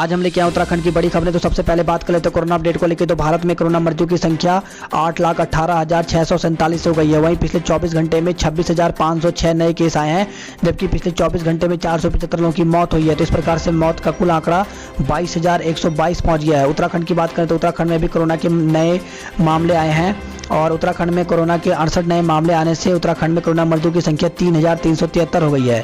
आज हम लेके आए उत्तराखंड की बड़ी खबरें। तो सबसे पहले बात कर लेते हैं कोरोना अपडेट को लेकर। तो भारत में कोरोना मृत्यु की संख्या 8,18,647 हो गई है। वहीं पिछले 24 घंटे में 26,506 नए केस आए हैं, जबकि पिछले 24 घंटे में 475 लोगों की मौत हुई है। तो इस प्रकार से मौत का कुल आंकड़ा 22,122 पहुंच गया है। उत्तराखंड की बात करें तो उत्तराखंड में भी कोरोना के नए मामले आए हैं और उत्तराखंड में कोरोना के 68 नए मामले आने से उत्तराखंड में कोरोना मृत्यु की संख्या 3,373 हो गई है।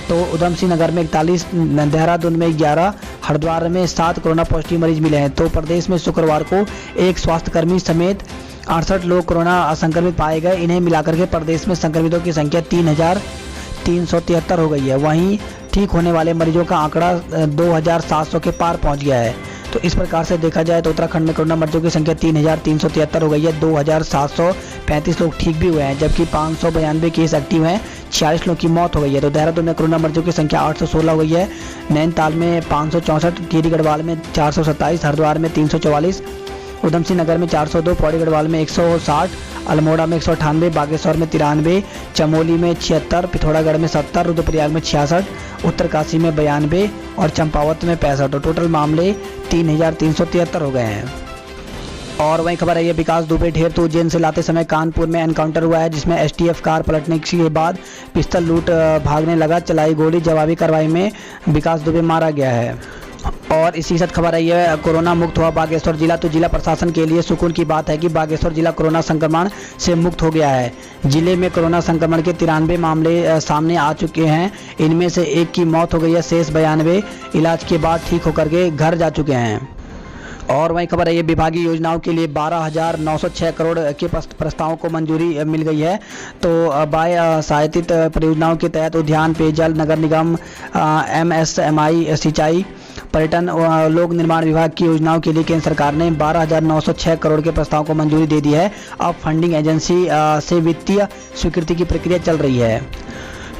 तो उधम सिंह नगर में 41, देहरादून में 11, हरिद्वार में 7 कोरोना पॉजिटिव मरीज मिले हैं। तो प्रदेश में शुक्रवार को एक स्वास्थ्यकर्मी समेत 68 लोग कोरोना संक्रमित पाए गए। इन्हें मिलाकर के प्रदेश में संक्रमितों की संख्या 3,373 हो गई है। वहीं ठीक होने वाले मरीजों का आंकड़ा 2,700 के पार पहुंच गया है। तो इस प्रकार से देखा जाए तो उत्तराखंड में कोरोना मरीजों की संख्या 3,373 हो गई है। 2,735 लोग ठीक भी हुए हैं, जबकि 592 केस एक्टिव हैं। 46 लोगों की मौत हो गई है। तो देहरादून में कोरोना मरीजों की संख्या 816 हो गई है। नैनीताल में 564, टिहरी गढ़वाल में 427, हरिद्वार में 344, उधम सिंह नगर में 402, पौड़ी गढ़वाल में 160, अल्मोड़ा में 198, बागेश्वर में 93, चमोली में 76, पिथौरागढ़ में 70, रुद्रप्रयाग में 66, उत्तरकाशी में 92 और चंपावत में 65। और टोटल मामले 3,373 हो गए हैं। और वहीं खबर है ये विकास दुबे ढेर तो उज्जैन से लाते समय कानपुर में एनकाउंटर हुआ है, जिसमें एसटीएफ कार पलटने के बाद पिस्तौल लूट भागने लगा, चलाई गोली। जवाबी कार्रवाई में विकास दुबे मारा गया है। और इसी साथ खबर आई है कोरोना मुक्त हुआ बागेश्वर जिला। तो जिला प्रशासन के लिए सुकून की बात है कि बागेश्वर जिला कोरोना संक्रमण से मुक्त हो गया है। जिले में कोरोना संक्रमण के 93 मामले सामने आ चुके हैं। इनमें से एक की मौत हो गई है। शेष 92 इलाज के बाद ठीक होकर के घर जा चुके हैं। और वहीं खबर है ये विभागीय योजनाओं के लिए 12,906 करोड़ के प्रस्तावों को मंजूरी मिल गई है। तो बाय सहायतित परियोजनाओं के तहत उद्यान, पेयजल, नगर निगम, एमएसएमई, सिंचाई, पर्यटन, लोक निर्माण विभाग की योजनाओं के लिए केंद्र सरकार ने 12,906 करोड़ के प्रस्ताव को मंजूरी दे दी है। अब फंडिंग एजेंसी से वित्तीय स्वीकृति की प्रक्रिया चल रही है।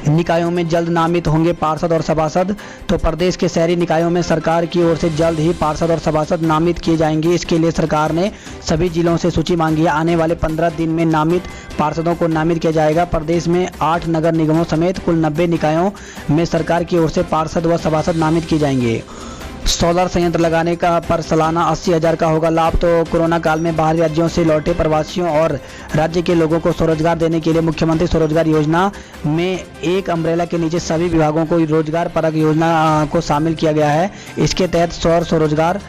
निकायों में जल्द नामित होंगे पार्षद और सभासद। तो प्रदेश के शहरी निकायों में सरकार की ओर से जल्द ही पार्षद और सभासद नामित किए जाएंगे। इसके लिए सरकार ने सभी जिलों से सूची मांगी है। आने वाले 15 दिन में नामित पार्षदों को नामित किया जाएगा। प्रदेश में 8 नगर निगमों समेत कुल 90 निकायों में सरकार की ओर से पार्षद व सभासद नामित किए जाएंगे। सोलर संयंत्र लगाने का पर सालाना 80,000 का होगा लाभ। तो कोरोना काल में बाहरी राज्यों से लौटे प्रवासियों और राज्य के लोगों को स्वरोजगार देने के लिए मुख्यमंत्री स्वरोजगार योजना में एक अम्ब्रेला के नीचे सभी विभागों को रोजगार परक योजना को शामिल किया गया है। इसके तहत सौर स्वरोजगार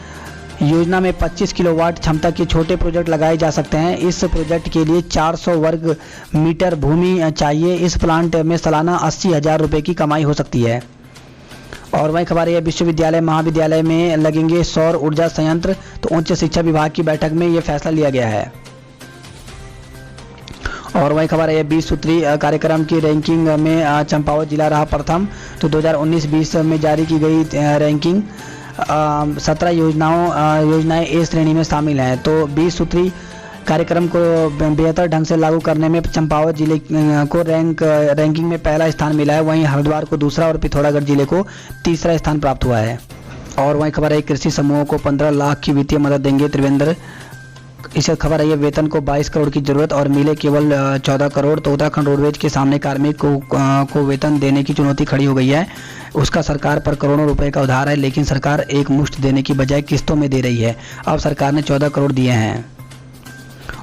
योजना में 25 किलोवाट क्षमता के छोटे प्रोजेक्ट लगाए जा सकते हैं। इस प्रोजेक्ट के लिए 400 वर्ग मीटर भूमि चाहिए। इस प्लांट में सालाना 80,000 रुपये की कमाई हो सकती है। और वही खबर है विश्वविद्यालय महाविद्यालय में लगेंगे सौर ऊर्जा संयंत्र। तो उच्च शिक्षा विभाग की बैठक में यह फैसला लिया गया है। और वही खबर है 20 सूत्रीय कार्यक्रम की रैंकिंग में चंपावत जिला रहा प्रथम। तो 2019-20 में जारी की गई रैंकिंग 17 योजनाएं ए श्रेणी में शामिल हैं। तो 20 सूत्रीय कार्यक्रम को बेहतर ढंग से लागू करने में चंपावत जिले को रैंकिंग में पहला स्थान मिला है। वहीं हरिद्वार को दूसरा और पिथौरागढ़ जिले को तीसरा स्थान प्राप्त हुआ है। और वहीं खबर है कृषि समूहों को 15 लाख की वित्तीय मदद देंगे त्रिवेंद्र। इस खबर है ये वेतन को 22 करोड़ की जरूरत और मिले केवल 14 करोड़। तो उत्तराखंड रोडवेज के सामने कार्मिक को वेतन देने की चुनौती खड़ी हो गई है। उसका सरकार पर करोड़ों रुपए का उधार है, लेकिन सरकार एक मुश्त देने की बजाय किस्तों में दे रही है। अब सरकार ने 14 करोड़ दिए हैं।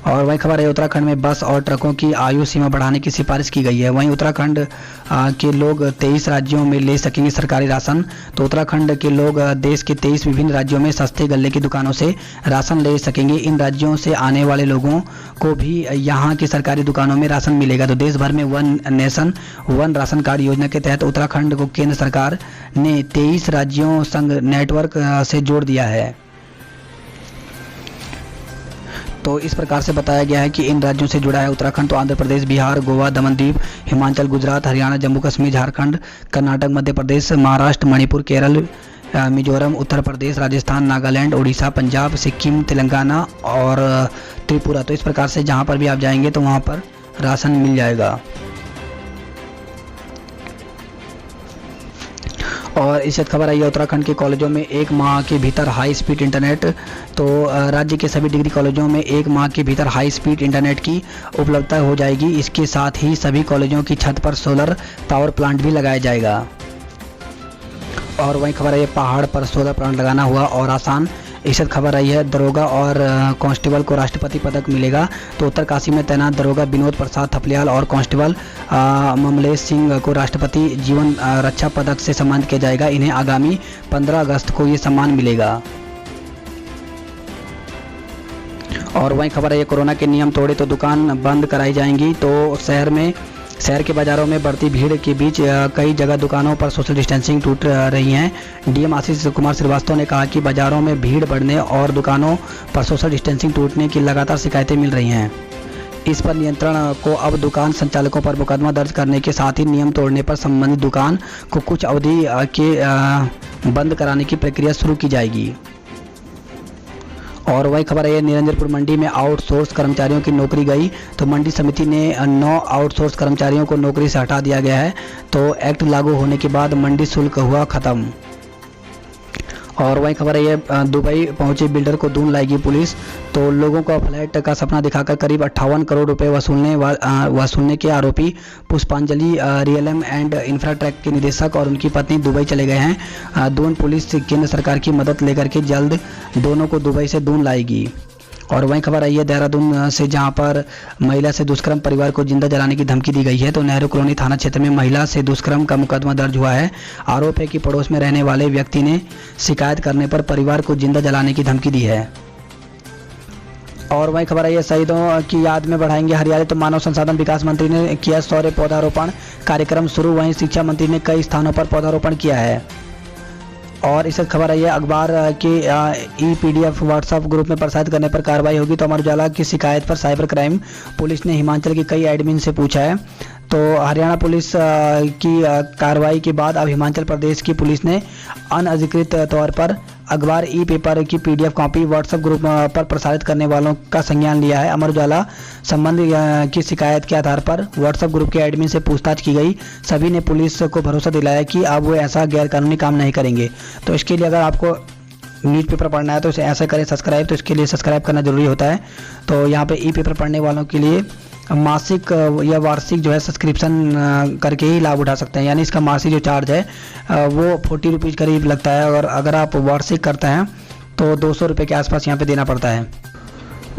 और वही खबर है उत्तराखंड में बस और ट्रकों की आयु सीमा बढ़ाने की सिफारिश की गई है। वहीं उत्तराखंड के लोग 23 राज्यों में ले सकेंगे सरकारी राशन। तो उत्तराखंड के लोग देश के 23 विभिन्न राज्यों में सस्ते गल्ले की दुकानों से राशन ले सकेंगे। इन राज्यों से आने वाले लोगों को भी यहाँ की सरकारी दुकानों में राशन मिलेगा। तो देश भर में one nation one ration card योजना के तहत उत्तराखंड को केंद्र सरकार ने 23 राज्यों संघ नेटवर्क से जोड़ दिया है। तो इस प्रकार से बताया गया है कि इन राज्यों से जुड़ा है उत्तराखंड। तो आंध्र प्रदेश, बिहार, गोवा, दमनदीप, हिमाचल, गुजरात, हरियाणा, जम्मू कश्मीर, झारखंड, कर्नाटक, मध्य प्रदेश, महाराष्ट्र, मणिपुर, केरल, मिजोरम, उत्तर प्रदेश, राजस्थान, नागालैंड, उड़ीसा, पंजाब, सिक्किम, तेलंगाना और त्रिपुरा। तो इस प्रकार से जहां पर भी आप जाएंगे तो वहां पर राशन मिल जाएगा। और इस खबर आई है उत्तराखंड के कॉलेजों में 1 माह के भीतर हाई स्पीड इंटरनेट। तो राज्य के सभी डिग्री कॉलेजों में 1 माह के भीतर हाई स्पीड इंटरनेट की उपलब्धता हो जाएगी। इसके साथ ही सभी कॉलेजों की छत पर सोलर पावर प्लांट भी लगाया जाएगा। और वहीं खबर है ये पहाड़ पर सोलर प्लांट लगाना हुआ और आसान। इस खबर आई है दरोगा और कांस्टेबल को राष्ट्रपति पदक मिलेगा। तो उत्तरकाशी में तैनात दरोगा विनोद प्रसाद थपलियाल और कांस्टेबल ममलेश सिंह को राष्ट्रपति जीवन रक्षा पदक से सम्मानित किया जाएगा। इन्हें आगामी 15 अगस्त को ये सम्मान मिलेगा। और वहीं खबर है ये कोरोना के नियम तोड़े तो दुकान बंद कराई जाएंगी। तो शहर के बाज़ारों में बढ़ती भीड़ के बीच कई जगह दुकानों पर सोशल डिस्टेंसिंग टूट रही हैं। डीएम आशीष कुमार श्रीवास्तव ने कहा कि बाज़ारों में भीड़ बढ़ने और दुकानों पर सोशल डिस्टेंसिंग टूटने की लगातार शिकायतें मिल रही हैं। इस पर नियंत्रण को अब दुकान संचालकों पर मुकदमा दर्ज करने के साथ ही नियम तोड़ने पर संबंधित दुकान को कुछ अवधि के बंद कराने की प्रक्रिया शुरू की जाएगी। और वही खबर है निरंजनपुर मंडी में आउटसोर्स कर्मचारियों की नौकरी गई। तो मंडी समिति ने 9 आउटसोर्स कर्मचारियों को नौकरी से हटा दिया गया है। तो एक्ट लागू होने के बाद मंडी शुल्क हुआ खत्म। और वही खबर है ये दुबई पहुंचे बिल्डर को ढूंढ लाएगी पुलिस। तो लोगों को फ्लैट का सपना दिखाकर करीब 58 करोड़ रुपए वसूलने के आरोपी पुष्पांजलि रियलम एंड इंफ्राटेक के निदेशक और उनकी पत्नी दुबई चले गए हैं। दोनों पुलिस केंद्र सरकार की मदद लेकर के जल्द दोनों को दुबई से ढूंढ लाएगी। और वहीं खबर आई है देहरादून से, जहां पर महिला से दुष्कर्म, परिवार को जिंदा जलाने की धमकी दी गई है। तो नेहरू कॉलोनी थाना क्षेत्र में महिला से दुष्कर्म का मुकदमा दर्ज हुआ है। आरोप है कि पड़ोस में रहने वाले व्यक्ति ने शिकायत करने पर परिवार को जिंदा जलाने की धमकी दी है। और वहीं खबर आई है शहीदों की याद में बढ़ाएंगे हरियाली। तो मानव संसाधन विकास मंत्री ने किया सौर्य पौधारोपण कार्यक्रम शुरू। वहीं शिक्षा मंत्री ने कई स्थानों पर पौधारोपण किया है। और इस खबर आई है अखबार के ई-PDF व्हाट्सएप ग्रुप में प्रसारित करने पर कार्रवाई होगी। तो अमर उजाला की शिकायत पर साइबर क्राइम पुलिस ने हिमाचल के कई एडमिन से पूछा है। तो हरियाणा पुलिस की कार्रवाई के बाद अब हिमाचल प्रदेश की पुलिस ने अनअधिकृत तौर पर अखबार ई-पेपर की PDF कॉपी व्हाट्सएप ग्रुप पर प्रसारित करने वालों का संज्ञान लिया है। अमर उजाला संबंधी की शिकायत के आधार पर व्हाट्सएप ग्रुप के एडमिन से पूछताछ की गई। सभी ने पुलिस को भरोसा दिलाया कि अब वो ऐसा गैरकानूनी काम नहीं करेंगे। तो इसके लिए अगर आपको न्यूज़पेपर पढ़ना है तो इसे ऐसा करें सब्सक्राइब। तो इसके लिए सब्सक्राइब करना जरूरी होता है। तो यहाँ पे ई-पेपर पढ़ने वालों के लिए मासिक या वार्षिक जो है सब्सक्रिप्शन करके ही लाभ उठा सकते हैं। यानी इसका मासिक जो चार्ज है वो 40 रुपीज़ करीब लगता है। और अगर आप वार्षिक करते हैं तो 200 रुपये के आसपास यहाँ पे देना पड़ता है।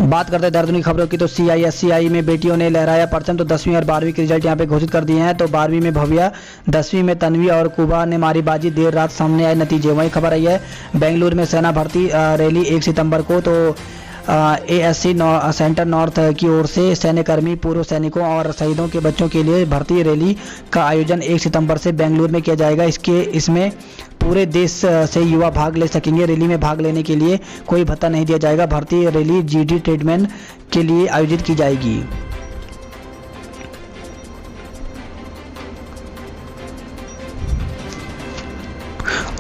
बात करते हैं दर्दनाक खबरों की। तो CISCI में बेटियों ने लहराया परचम। तो 10वीं और 12वीं के रिजल्ट यहाँ पे घोषित कर दिए हैं। तो 12वीं में भव्या, 10वीं में तन्वी और कुबा ने मारी बाजी। देर रात सामने आए नतीजे। वही खबर आई है बेंगलुरु में सेना भर्ती रैली 1 सितंबर को। तो ASC सेंटर नॉर्थ की ओर से सैन्यकर्मी, पूर्व सैनिकों और शहीदों के बच्चों के लिए भर्ती रैली का आयोजन 1 सितंबर से बेंगलुरु में किया जाएगा। इसमें पूरे देश से युवा भाग ले सकेंगे। रैली में भाग लेने के लिए कोई भत्ता नहीं दिया जाएगा। भर्ती रैली GD ट्रेडमैन के लिए आयोजित की जाएगी।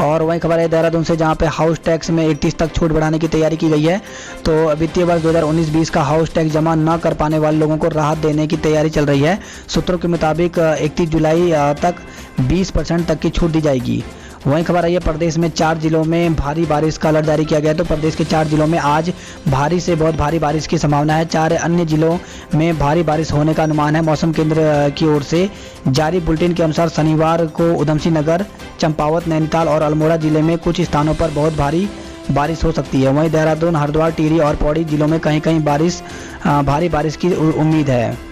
और वही खबर है देहरादून से, जहां पे हाउस टैक्स में 31 तक छूट बढ़ाने की तैयारी की गई है। तो वित्तीय वर्ष 2019-20 का हाउस टैक्स जमा न कर पाने वाले लोगों को राहत देने की तैयारी चल रही है। सूत्रों के मुताबिक 31 जुलाई तक 20% तक की छूट दी जाएगी। वहीं खबर आई है प्रदेश में 4 जिलों में भारी बारिश का अलर्ट जारी किया गया है। तो प्रदेश के 4 जिलों में आज भारी से बहुत भारी बारिश की संभावना है। 4 अन्य जिलों में भारी बारिश होने का अनुमान है। मौसम केंद्र की ओर से जारी बुलेटिन के अनुसार शनिवार को उधमसिंह नगर, चंपावत, नैनीताल और अल्मोड़ा जिले में कुछ स्थानों पर बहुत भारी बारिश हो सकती है। वहीं देहरादून, हरिद्वार, टिहरी और पौड़ी जिलों में कहीं कहीं भारी बारिश की उम्मीद है।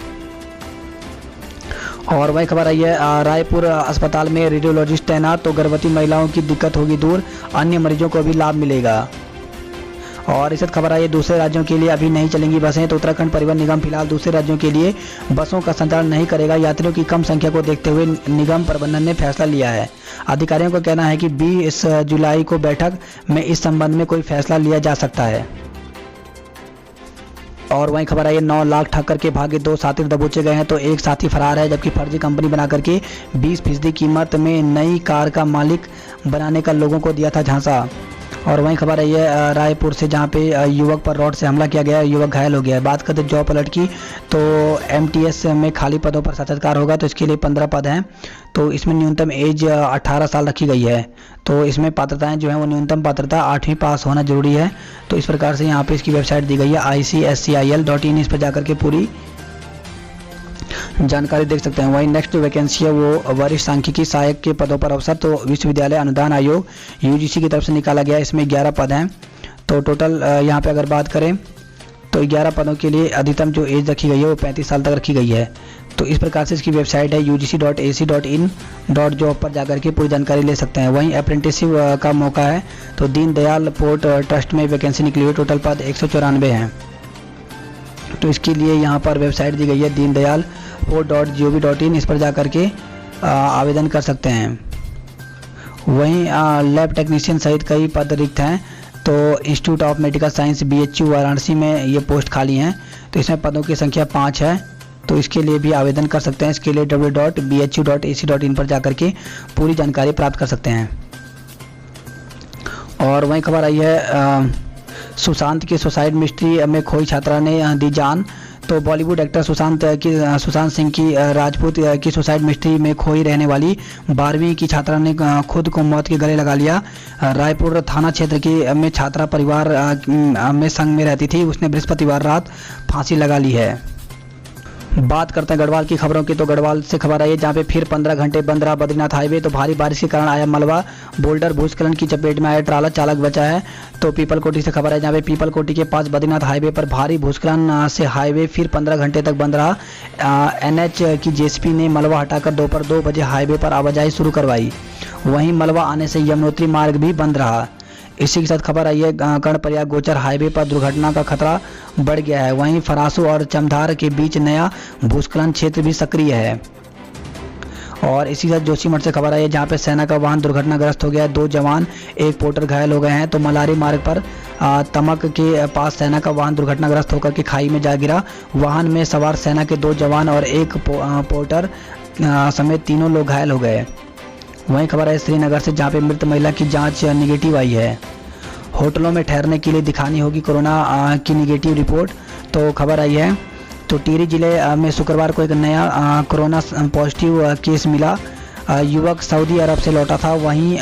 और वही खबर आई है रायपुर अस्पताल में रेडियोलॉजिस्ट तैनात। तो गर्भवती महिलाओं की दिक्कत होगी दूर, अन्य मरीजों को भी लाभ मिलेगा। और इस खबर आई है दूसरे राज्यों के लिए अभी नहीं चलेंगी बसें। तो उत्तराखंड परिवहन निगम फिलहाल दूसरे राज्यों के लिए बसों का संचालन नहीं करेगा। यात्रियों की कम संख्या को देखते हुए निगम प्रबंधन ने फैसला लिया है। अधिकारियों का कहना है कि 20 जुलाई को बैठक में इस संबंध में कोई फैसला लिया जा सकता है। और वहीं खबर आई है 9 लाख ठग करके भागे 2 साथी दबोचे गए हैं। तो एक साथी फरार है, जबकि फर्जी कंपनी बना करके 20% कीमत में नई कार का मालिक बनाने का लोगों को दिया था झांसा। और वहीं खबर आई है रायपुर से, जहां पे युवक पर रॉड से हमला किया गया, युवक घायल हो गया है। बात करते जॉब अलर्ट की। तो MTS में खाली पदों पर साक्षात्कार होगा। तो इसके लिए 15 पद हैं। तो इसमें न्यूनतम एज 18 साल रखी गई है। तो इसमें पात्रताएं जो है वो न्यूनतम पात्रता 8वीं पास होना जरूरी है। तो इस प्रकार से यहाँ पे इसकी वेबसाइट दी गई है ICSCIL.in। इस पर जाकर के पूरी जानकारी देख सकते हैं। वहीं नेक्स्ट जो वैकेंसी है वो वरिष्ठ सांख्यिकी सहायक के पदों पर अवसर, तो विश्वविद्यालय अनुदान आयोग यूजीसी की तरफ से निकाला गया। इसमें 11 पद हैं। तो टोटल यहाँ पे अगर बात करें तो 11 पदों के लिए अधिकतम जो एज रखी गई है वो 35 साल तक रखी गई है। तो इस प्रकार से इसकी वेबसाइट है ugc.ac.in.job पर जाकर के पूरी जानकारी ले सकते हैं। वहीं अप्रेंटिसशिप का मौका है, तो दीनदयाल पोर्ट ट्रस्ट में वैकेंसी निकली हुई, टोटल पद 194 हैं। तो इसके लिए यहाँ पर वेबसाइट दी गई है दीनदयाल पोर्ट.gov.in, इस पर जाकर के आवेदन कर सकते हैं। वहीं लैब टेक्नीशियन सहित कई पद रिक्त हैं। तो institute of medical science BHU Varanasi में ये पोस्ट खाली हैं। तो इसमें पदों की संख्या 5 है। तो इसके लिए भी आवेदन कर सकते हैं। इसके लिए www.bhu.ac.in पर जाकर के पूरी जानकारी प्राप्त कर सकते हैं। और वहीं खबर आई है सुशांत की सुसाइड मिस्ट्री में खोई छात्रा ने दी जान। तो बॉलीवुड एक्टर सुशांत सिंह की राजपूत की सुसाइड मिस्ट्री में खोई रहने वाली 12वीं की छात्रा ने खुद को मौत के गले लगा लिया। रायपुर थाना क्षेत्र की में छात्रा परिवार में संग में रहती थी। उसने बृहस्पतिवार रात फांसी लगा ली है। बात करते हैं गढ़वाल की खबरों की। तो गढ़वाल से खबर आई है जहाँ पे फिर 15 घंटे बंद रहा बद्रीनाथ हाईवे। तो भारी बारिश के कारण आया मलबा, बोल्डर भूस्खलन की चपेट में आया ट्राला, चालक बचा है। तो पीपलकोटी से खबर है जहाँ पे पीपलकोटी के पास बद्रीनाथ हाईवे पर भारी भूस्खलन से हाईवे फिर 15 घंटे तक बंद रहा। NH की JCB ने मलबा हटाकर दोपहर 2 बजे हाईवे पर आवाजाही शुरू करवाई। वहीं मलबा आने से यमुनोत्री मार्ग भी बंद रहा। इसी के साथ खबर आई है कर्णप्रयाग गोचर हाईवे पर दुर्घटना का खतरा बढ़ गया है। वहीं फरासू और चमधार के बीच नया भूस्खलन क्षेत्र भी सक्रिय है। और इसी के साथ जोशीमठ से खबर आई है जहाँ पे सेना का वाहन दुर्घटनाग्रस्त हो गया है। 2 जवान 1 पोर्टर घायल हो गए हैं। तो मलारी मार्ग पर तमक के पास सेना का वाहन दुर्घटनाग्रस्त होकर के खाई में जा गिरा। वाहन में सवार सेना के 2 जवान और 1 पोर्टर समेत 3 लोग घायल हो गए। वहीं खबर है श्रीनगर से जहाँ पे मृत महिला की जांच नेगेटिव आई है। होटलों में ठहरने के लिए दिखानी होगी कोरोना की नेगेटिव रिपोर्ट। तो खबर आई है तो टिहरी जिले में शुक्रवार को एक नया कोरोना पॉजिटिव केस मिला। युवक सऊदी अरब से लौटा था। वहीं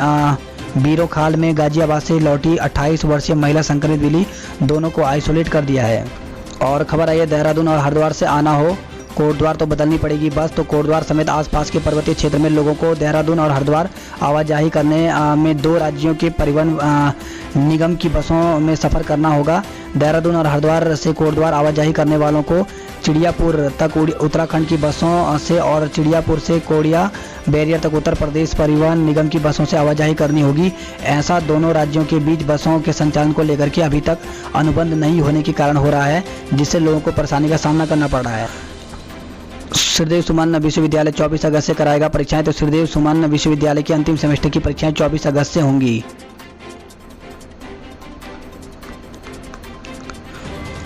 बीरोखाल में गाजियाबाद से लौटी 28 वर्षीय महिला संक्रमित मिली। दोनों को आइसोलेट कर दिया है। और खबर आई है देहरादून और हरिद्वार से आना हो कोटद्वार तो बदलनी पड़ेगी बस। तो कोटद्वार समेत आसपास के पर्वतीय क्षेत्र में लोगों को देहरादून और हरिद्वार आवाजाही करने में 2 राज्यों के परिवहन निगम की बसों में सफ़र करना होगा। देहरादून और हरिद्वार से कोटद्वार आवाजाही करने वालों को चिड़ियापुर तक उत्तराखंड की बसों से और चिड़ियापुर से कोड़िया बैरियर तक उत्तर प्रदेश परिवहन निगम की बसों से आवाजाही करनी होगी। ऐसा दोनों राज्यों के बीच बसों के संचालन को लेकर के अभी तक अनुबंध नहीं होने के कारण हो रहा है, जिससे लोगों को परेशानी का सामना करना पड़ रहा है। श्रीदेव सुमन विश्वविद्यालय 24 अगस्त से कराएगा परीक्षाएं। तो श्रीदेव सुमन विश्वविद्यालय की अंतिम सेमेस्टर की परीक्षाएं 24 अगस्त से होंगी।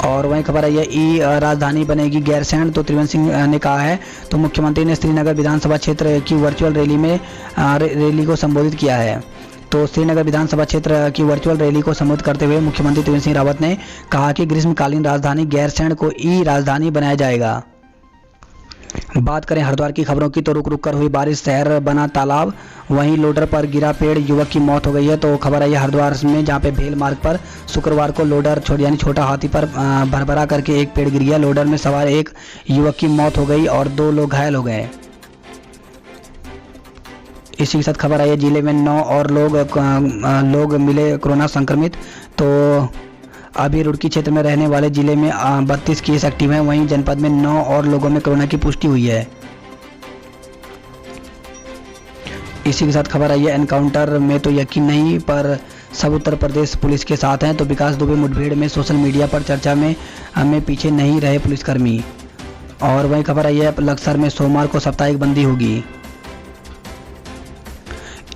और वहीं खबर आई है राजधानी बनेगी गैरसैंण। तो त्रिवेंद्र सिंह ने कहा है। तो मुख्यमंत्री ने श्रीनगर विधानसभा क्षेत्र की वर्चुअल रैली को संबोधित किया है। तो श्रीनगर विधानसभा क्षेत्र की वर्चुअल रैली को संबोधित करते हुए मुख्यमंत्री त्रिवेंद्र सिंह रावत ने कहा कि ग्रीष्मकालीन राजधानी गैरसैंण को राजधानी बनाया जाएगा। बात करें हरिद्वार की खबरों की। तो रुक रुक कर हुई बारिश शहर बना तालाब। वहीं लोडर पर गिरा पेड़, युवक की मौत हो गई है। तो खबर आई है हरिद्वार में जहां पे भेल मार्ग पर शुक्रवार को लोडर यानी छोटा हाथी पर भरभरा करके एक पेड़ गिर गया। लोडर में सवार एक युवक की मौत हो गई और 2 लोग घायल हो गए। इसी के साथ खबर आई है जिले में 9 और लोग मिले कोरोना संक्रमित। तो अभी रुड़की क्षेत्र में रहने वाले जिले में 32 केस एक्टिव हैं। वहीं जनपद में 9 और लोगों में कोरोना की पुष्टि हुई है। इसी के साथ खबर आई है एनकाउंटर में तो यकीन नहीं, पर सब उत्तर प्रदेश पुलिस के साथ हैं। तो विकास दुबे मुठभेड़ में सोशल मीडिया पर चर्चा में पीछे नहीं रहे पुलिसकर्मी। और वहीं खबर आई है लक्सर में सोमवार को साप्ताहिक बंदी होगी।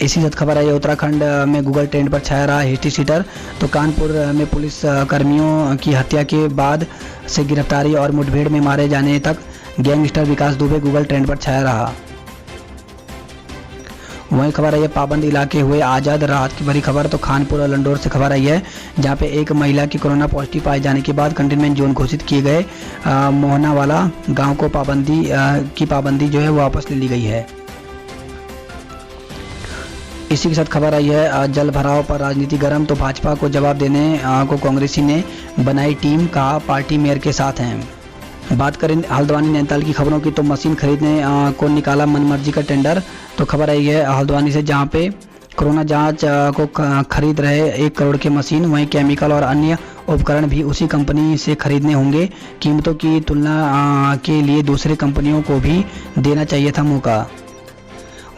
इसी साथ खबर आई है उत्तराखंड में गूगल ट्रेंड पर छाया रहा हिस्ट्री सीटर। तो कानपुर में पुलिस कर्मियों की हत्या के बाद से गिरफ्तारी और मुठभेड़ में मारे जाने तक गैंगस्टर विकास दुबे गूगल ट्रेंड पर छाया रहा। वहीं खबर आई है पाबंद इलाके हुए आज़ाद, राहत की भरी खबर। तो खानपुर और लंडौर से खबर आई है जहां पे एक महिला की कोरोना पॉजिटिव पाए जाने के बाद कंटेनमेंट जोन घोषित किए गए मोहनावाला गांव को पाबंदी जो है वापस ले ली गई है। इसी के साथ खबर आई है जल भराव पर राजनीति गर्म। तो भाजपा को जवाब देने को कांग्रेसी ने बनाई टीम, कहा पार्टी मेयर के साथ हैं। बात करें हल्द्वानी नैनीताल की खबरों की तो मशीन खरीदने को निकाला मनमर्जी का टेंडर। तो खबर आई है हल्द्वानी से, जहां पे कोरोना जांच को खरीद रहे 1 करोड़ की मशीन, वहीं केमिकल और अन्य उपकरण भी उसी कंपनी से खरीदने होंगे। कीमतों की तुलना के लिए दूसरी कंपनियों को भी देना चाहिए था मौका।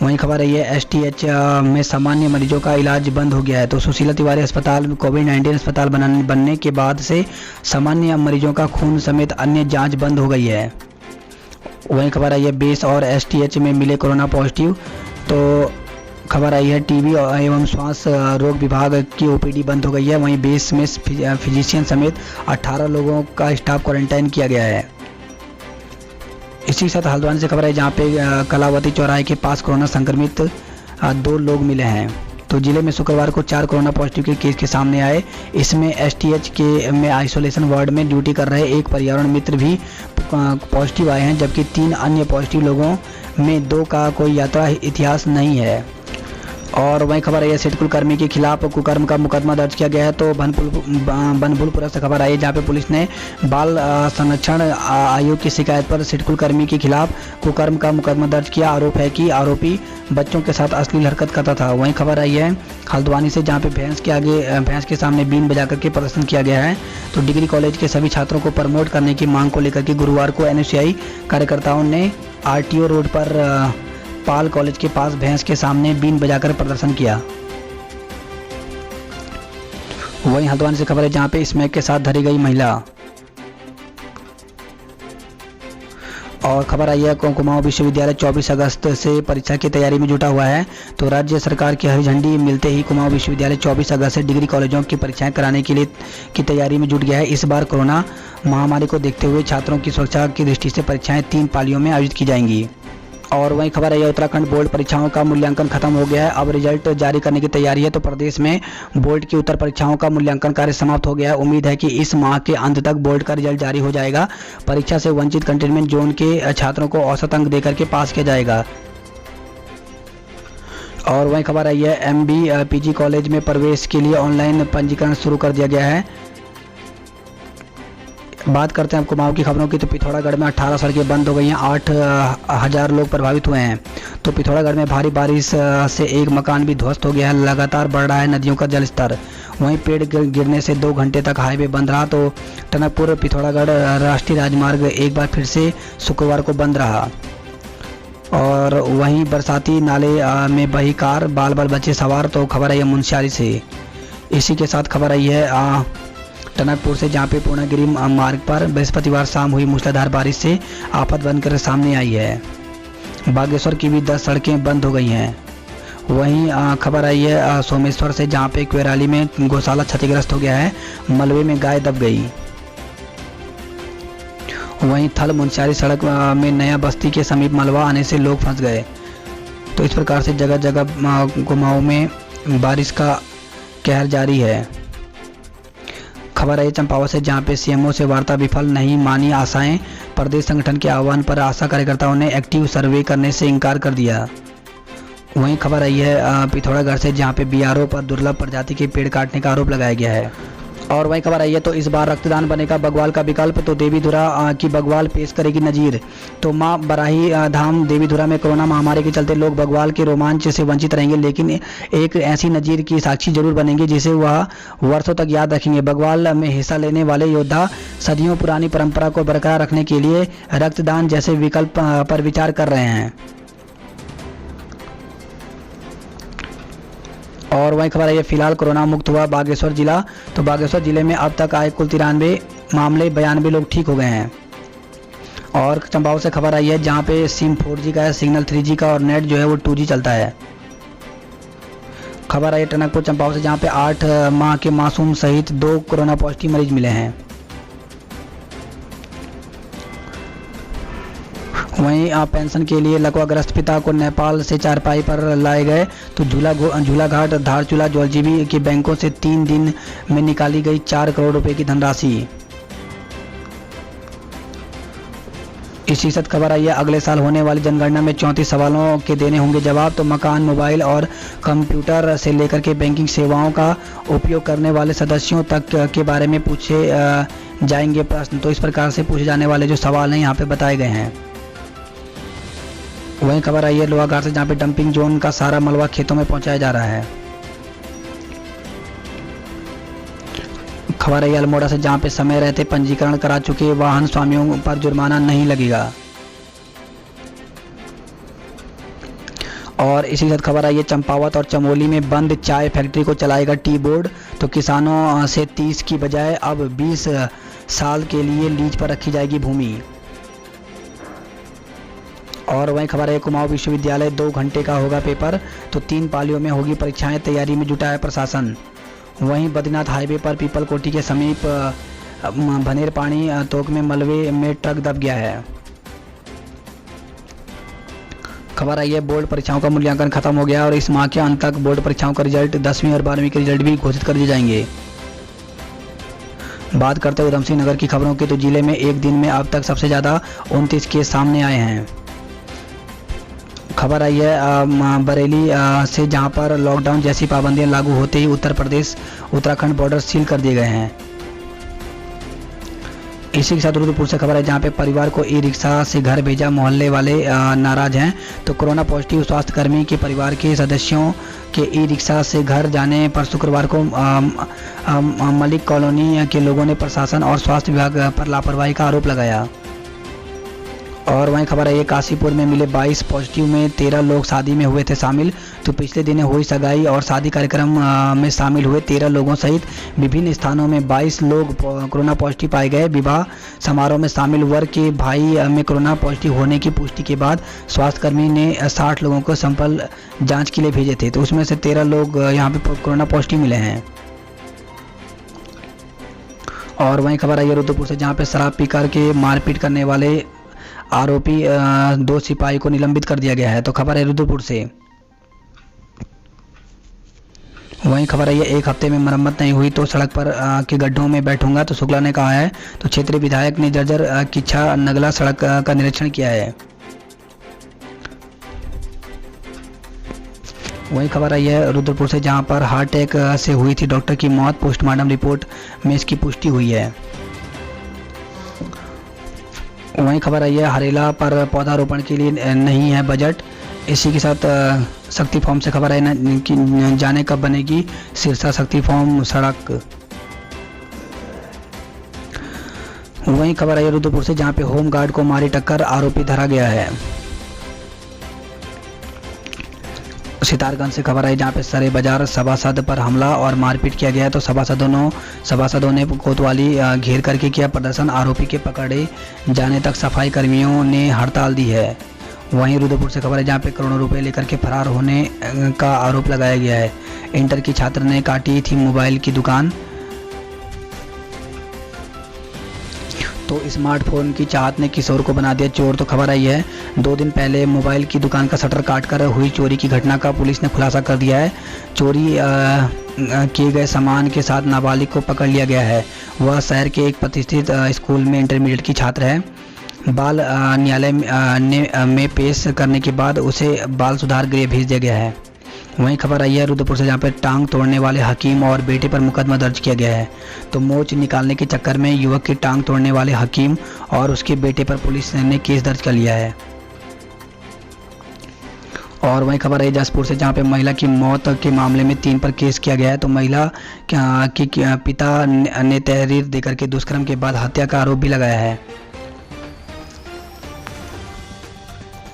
वहीं खबर आई है STH में सामान्य मरीजों का इलाज बंद हो गया है। तो सुशीला तिवारी अस्पताल में कोविड-19 अस्पताल बनने के बाद से सामान्य मरीजों का खून समेत अन्य जांच बंद हो गई है। वहीं खबर आई है बेस और STH में मिले कोरोना पॉजिटिव। तो खबर आई है टीबी एवं श्वास रोग विभाग की OPD बंद हो गई है। वहीं बेस में फिजिशियन समेत 18 लोगों का स्टाफ क्वारंटाइन किया गया है। इसी के साथ हल्द्वानी से खबर है, जहां पे कलावती चौराहे के पास कोरोना संक्रमित 2 लोग मिले हैं। तो जिले में शुक्रवार को 4 कोरोना पॉजिटिव के केस के सामने आए। इसमें STH के में आइसोलेशन वार्ड में ड्यूटी कर रहे एक पर्यावरण मित्र भी पॉजिटिव आए हैं, जबकि 3 अन्य पॉजिटिव लोगों में 2 का कोई यात्रा इतिहास नहीं है। और वहीं खबर आई है शेडकुल कर्मी के खिलाफ कुकर्म का मुकदमा दर्ज किया गया है। तो बनभूलपुरा से खबर आई है, जहाँ पे पुलिस ने बाल संरक्षण आयोग की शिकायत पर शेडकुल कर्मी के खिलाफ कुकर्म का मुकदमा दर्ज किया। आरोप है कि आरोपी बच्चों के साथ अश्लील हरकत करता था। वहीं खबर आई है हल्द्वानी से, जहाँ पे भैंस के सामने बीन बजा करके प्रदर्शन किया गया है। तो डिग्री कॉलेज के सभी छात्रों को प्रमोट करने की मांग को लेकर के गुरुवार को NSCI कार्यकर्ताओं ने RTO रोड पर पाल कॉलेज के पास भैंस के सामने बीन बजाकर प्रदर्शन किया। वहीं हल्द्वानी से खबर है, जहां पे स्मैक के साथ धरी गई महिला। और खबर आई है कुमाऊं विश्वविद्यालय 24 अगस्त से परीक्षा की तैयारी में जुटा हुआ है। तो राज्य सरकार की हरी झंडी मिलते ही कुमाऊं विश्वविद्यालय 24 अगस्त से डिग्री कॉलेजों की परीक्षाएं कराने के लिए की तैयारी में जुट गया है। इस बार कोरोना महामारी को देखते हुए छात्रों की सुरक्षा की दृष्टि से परीक्षाएं 3 पालियों में आयोजित की जाएंगी। और वहीं खबर है उत्तराखंड बोर्ड परीक्षाओं का मूल्यांकन खत्म हो गया है, अब रिजल्ट जारी करने की तैयारी है। तो प्रदेश में बोर्ड की उत्तर परीक्षाओं का मूल्यांकन कार्य समाप्त हो गया है। उम्मीद है कि इस माह के अंत तक बोर्ड का रिजल्ट जारी हो जाएगा। परीक्षा से वंचित कंटेनमेंट जोन के छात्रों को औसत अंक देकर के पास किया जाएगा। और वहीं खबर आई है MB PG कॉलेज में प्रवेश के लिए ऑनलाइन पंजीकरण शुरू कर दिया गया है। बात करते हैं कुमाऊं की खबरों की, तो पिथौरागढ़ में 18 सड़कें बंद हो गई हैं, 8,000 लोग प्रभावित हुए हैं। तो पिथौरागढ़ में भारी बारिश से एक मकान भी ध्वस्त हो गया है। लगातार बढ़ रहा है नदियों का जलस्तर। वहीं पेड़ गिरने से 2 घंटे तक हाईवे बंद रहा। तो टनकपुर पिथौरागढ़ राष्ट्रीय राजमार्ग एक बार फिर से शुक्रवार को बंद रहा। और वहीं बरसाती नाले में बही कार, बाल बाल बच्चे सवार। तो खबर आई है मुंशियारी से। इसी के साथ खबर आई है टनकपुर से, जहाँ पे पूर्णागिरी मार्ग पर बृहस्पतिवार शाम हुई मूसलाधार बारिश से आफत बनकर सामने आई है। बागेश्वर की भी 10 सड़कें बंद हो गई हैं। वहीं खबर आई है सोमेश्वर से, जहाँ पे क्वेराली में गौशाला क्षतिग्रस्त हो गया है, मलबे में गाय दब गई। वहीं थल मुंशियारी सड़क में नया बस्ती के समीप मलबा आने से लोग फंस गए। तो इस प्रकार से जगह जगह कुमाऊं में बारिश का कहर जारी है। खबर है चंपावत से, जहां पे CMO से वार्ता विफल, नहीं मानी आशाएं। प्रदेश संगठन के आह्वान पर आशा कार्यकर्ताओं ने एक्टिव सर्वे करने से इनकार कर दिया। वहीं खबर आई है पिथौरागढ़ से, जहां पे BRO पर दुर्लभ प्रजाति के पेड़ काटने का आरोप लगाया गया है। और वहीं खबर आई है तो इस बार रक्तदान बनेगा बगवाल का विकल्प। तो देवीधुरा की बगवाल पेश करेगी नजीर। तो मां बराही धाम देवीधुरा में कोरोना महामारी के चलते लोग बगवाल के रोमांच से वंचित रहेंगे, लेकिन एक ऐसी नजीर की साक्षी जरूर बनेंगे जिसे वह वर्षों तक याद रखेंगे। बगवाल में हिस्सा लेने वाले योद्धा सदियों पुरानी परंपरा को बरकरार रखने के लिए रक्तदान जैसे विकल्प पर विचार कर रहे हैं। और वहीं खबर है फिलहाल कोरोना मुक्त हुआ बागेश्वर जिला। तो बागेश्वर जिले में अब तक आए कुल 93 मामले, 92 लोग ठीक हो गए हैं। और चंपावत से खबर आई है, जहां पे सिम 4G का है, सिग्नल 3G का, और नेट जो है वो 2G चलता है। खबर आई टनकपुर चंपावत से, जहां पे 8 माह के मासूम सहित 2 कोरोना पॉजिटिव मरीज मिले हैं। वहीं पेंशन के लिए लकवाग्रस्त पिता को नेपाल से चारपाई पर लाए गए। तो झूलाघाट, धारचूला, जौलजीबी के बैंकों से 3 दिन में निकाली गई 4 करोड़ रुपए की धनराशि। इसी साथ खबर आई है अगले साल होने वाली जनगणना में 34 सवालों के देने होंगे जवाब। तो मकान, मोबाइल और कंप्यूटर से लेकर के बैंकिंग सेवाओं का उपयोग करने वाले सदस्यों तक के बारे में पूछे जाएंगे प्रश्न। तो इस प्रकार से पूछे जाने वाले जो सवाल हैं यहाँ पे बताए गए हैं। वहीं खबर आई है लोहाघाट से, जहाँ पे डंपिंग जोन का सारा मलबा खेतों में पहुंचाया जा रहा है। खबर आई अल्मोड़ा से, जहाँ पे समय रहते पंजीकरण करा चुके वाहन स्वामियों पर जुर्माना नहीं लगेगा। और इसी के साथ खबर आई है चंपावत और चमोली में बंद चाय फैक्ट्री को चलाएगा टी बोर्ड। तो किसानों से 30 की बजाय अब 20 साल के लिए लीज पर रखी जाएगी भूमि। और वहीं खबर है कुमाऊं विश्वविद्यालय 2 घंटे का होगा पेपर, तो 3 पालियों में होगी परीक्षाएं, तैयारी में जुटा है प्रशासन। वहीं बद्रीनाथ हाईवे पर पीपल कोठी के समीप भनेर पानी तोक में मलबे में ट्रक दब गया है। खबर आई है बोर्ड परीक्षाओं का मूल्यांकन खत्म हो गया और इस माह के अंत तक बोर्ड परीक्षाओं का रिजल्ट 10वीं और 12वीं के रिजल्ट भी घोषित कर दिए जाएंगे। बात करते हैं उधमसिंह नगर की खबरों की, तो जिले में एक दिन में अब तक सबसे ज़्यादा 29 केस सामने आए हैं। खबर आई है बरेली से, जहां पर लॉकडाउन जैसी पाबंदियां लागू होते ही उत्तर प्रदेश उत्तराखंड बॉर्डर सील कर दिए गए हैं। इसी के साथ रुद्रपुर से खबर है, जहां पे परिवार को ई रिक्शा से घर भेजा, मोहल्ले वाले नाराज हैं। तो कोरोना पॉजिटिव स्वास्थ्यकर्मी के परिवार के सदस्यों के ई रिक्शा से घर जाने पर शुक्रवार को मलिक कॉलोनी के लोगों ने प्रशासन और स्वास्थ्य विभाग पर लापरवाही का आरोप लगाया। और वहीं खबर है काशीपुर में मिले 22 पॉजिटिव में 13 लोग शादी में हुए थे शामिल। तो पिछले दिन हुई सगाई और शादी कार्यक्रम में शामिल हुए 13 लोगों सहित विभिन्न स्थानों में 22 लोग कोरोना पॉजिटिव पाए गए। विवाह समारोह में शामिल वर के भाई में कोरोना पॉजिटिव होने की पुष्टि के बाद स्वास्थ्यकर्मी ने 60 लोगों को सैंपल जांच के लिए भेजे थे। तो उसमें से 13 लोग यहाँ पे कोरोना पॉजिटिव मिले हैं। और वहीं खबर आई है रुद्रपुर से, जहाँ पे शराब पीकर के मारपीट करने वाले आरोपी 2 सिपाही को निलंबित कर दिया गया है। तो खबर है रुद्रपुर से। वहीं खबर है एक हफ्ते में मरम्मत नहीं हुई तो सड़क पर के गड्ढों में बैठूंगा, तो शुक्ला ने कहा है। तो क्षेत्रीय विधायक ने जर्जर किच्छा नगला सड़क का निरीक्षण किया है। वहीं खबर आई है रुद्रपुर से, जहां पर हार्ट अटैक से हुई थी डॉक्टर की मौत। पोस्टमार्टम रिपोर्ट में इसकी पुष्टि हुई है। वहीं खबर आई है हरेला पर पौधारोपण के लिए नहीं है बजट। इसी के साथ शक्ति फॉर्म से खबर है कि जाने कब बनेगी सिरसा शक्ति फॉर्म सड़क। वहीं खबर आई है रुद्रपुर से, जहां पे होम गार्ड को मारी टक्कर, आरोपी धरा गया है। सितारगंज से खबर आई, जहाँ पे सरे बाजार सभासद पर हमला और मारपीट किया गया। तो सभासदों ने कोतवाली घेर करके किया प्रदर्शन, आरोपी के पकड़े जाने तक सफाई कर्मियों ने हड़ताल दी है। वहीं रुद्रपुर से खबर है, जहाँ पे करोड़ों रुपए लेकर के फरार होने का आरोप लगाया गया है। इंटर की छात्र ने काटी थी मोबाइल की दुकान। तो स्मार्टफोन की चाहत ने किशोर को बना दिया चोर। तो खबर आई है 2 दिन पहले मोबाइल की दुकान का शटर काटकर हुई चोरी की घटना का पुलिस ने खुलासा कर दिया है। चोरी किए गए सामान के साथ नाबालिग को पकड़ लिया गया है। वह शहर के एक प्रतिष्ठित स्कूल में इंटरमीडिएट की छात्र है। बाल न्यायालय में पेश करने के बाद उसे बाल सुधार गृह भेज दिया गया है। वहीं खबर आई है रुद्रपुर से, जहाँ पर टांग तोड़ने वाले हकीम और बेटे पर मुकदमा दर्ज किया गया है। तो मोच निकालने के चक्कर में युवक की टांग तोड़ने वाले हकीम और उसके बेटे पर पुलिस ने केस दर्ज कर लिया है। और वहीं खबर आई जसपुर से, जहाँ पे महिला की मौत के मामले में 3 पर केस किया गया है। तो महिला के पिता ने तहरीर देकर के दुष्कर्म के बाद हत्या का आरोप भी लगाया है।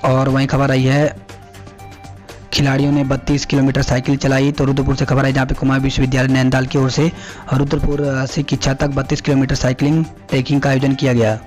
और वहीं खबर आई है खिलाड़ियों ने 32 किलोमीटर साइकिल चलाई। तो रुद्रपुर से खबर है, जहाँ पे कुमाऊं विश्वविद्यालय नैनीताल की ओर से रुद्रपुर से किच्छा तक 32 किलोमीटर साइकिलिंग ट्रैकिंग का आयोजन किया गया।